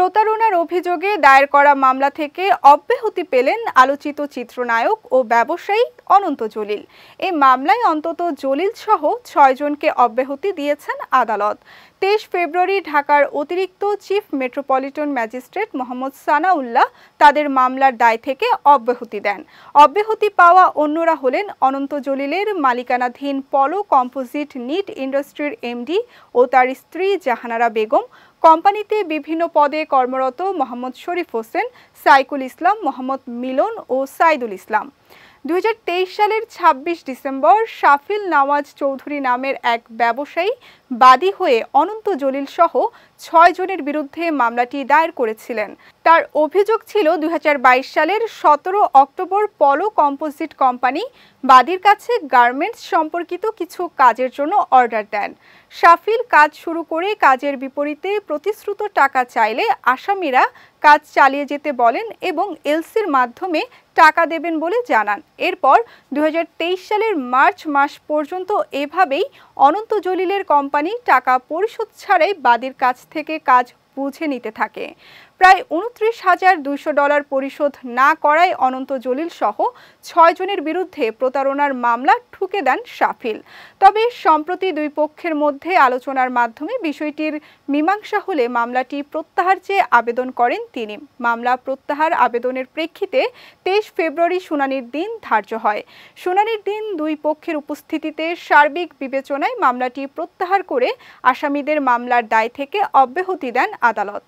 প্রতারণার অভিযোগে দায়ের করা মামলা থেকে অব্যাহতি পেলেন আলোচিত চিত্রনায়ক ও ব্যবসায়ী অনন্ত জলিল। এই মামলায় অন্তত জলিল সহ ৬ জনকে অব্যাহতি দিয়েছেন আদালত। ২৩ ফেব্রুয়ারি ঢাকার অতিরিক্ত chief metropolitan magistrate Mohammad Sanaullah তাদের মামলার দায় থেকে অব্যাহতি দেন। অব্যাহতি পাওয়া অন্যরা হলেন অনন্ত জলিলের মালিকানাধীন পলো কম্পোজিট নিট ইন্ডাস্ট্রির এমডি ও তার স্ত্রী জাহানারা বেগম, কোম্পানিতে বিভিন্ন পদে কর্মরত মোহাম্মদ শরীফ হোসেন, সাইকুল ইসলাম, মোহাম্মদ মিলন ও সাইদুল ইসলাম। ২০২৩ সালের ২৬ ডিসেম্বর শাফিল নওয়াজ চৌধুরী নামের এক ব্যবসায়ী বাদী হয়ে অনন্ত জলিল সহ ৬ জনের বিরুদ্ধে মামলাটি দায়ের করেছিলেন। তার অভিযোগ ছিল ২০২২ সালের ১৭ অক্টোবর পলো কম্পোজিট কোম্পানি বাদীর কাছে গার্মেন্টস সম্পর্কিত কিছু কাজের জন্য অর্ডার দেন। শাফিল কাজ শুরু করে কাজের বিপরীতে প্রতিশ্রুত টাকা চাইলে আসামিরা কাজ চালিয়ে যেতে বলেন এবং এলসির মাধ্যমে টাকা দেবেন বলে জানান। এরপর ২০২৩ সালের মার্চ মাস পর্যন্ত এভাবেই অনন্ত জলিলের কোম্পানি টাকা পরিশোধ ছাড়াই বাদীর কাছ থেকে কাজ বুঝে নিতে থাকে। প্রায় $২৯,২০০ পরিশোধ না করায় অনন্ত জলিল সহ ৬ জনের বিরুদ্ধে প্রতারণার মামলা ঠুকে দেন শাফিল। তবে সম্প্রতি দুই পক্ষের মধ্যে আলোচনার মাধ্যমে বিষয়টির মীমাংসা হলে মামলাটি প্রত্যাহার চেয়ে আবেদন করেন তিনি। মামলা প্রত্যাহার আবেদনের প্রেক্ষিতে ২৩ ফেব্রুয়ারি শুনানির দিন ধার্য হয়। শুনানির দিন দুই পক্ষের উপস্থিতিতে সার্বিক বিবেচনায় মামলাটি প্রত্যাহার করে আসামিদের মামলার দায় থেকে অব্যাহতি দেন আদালত।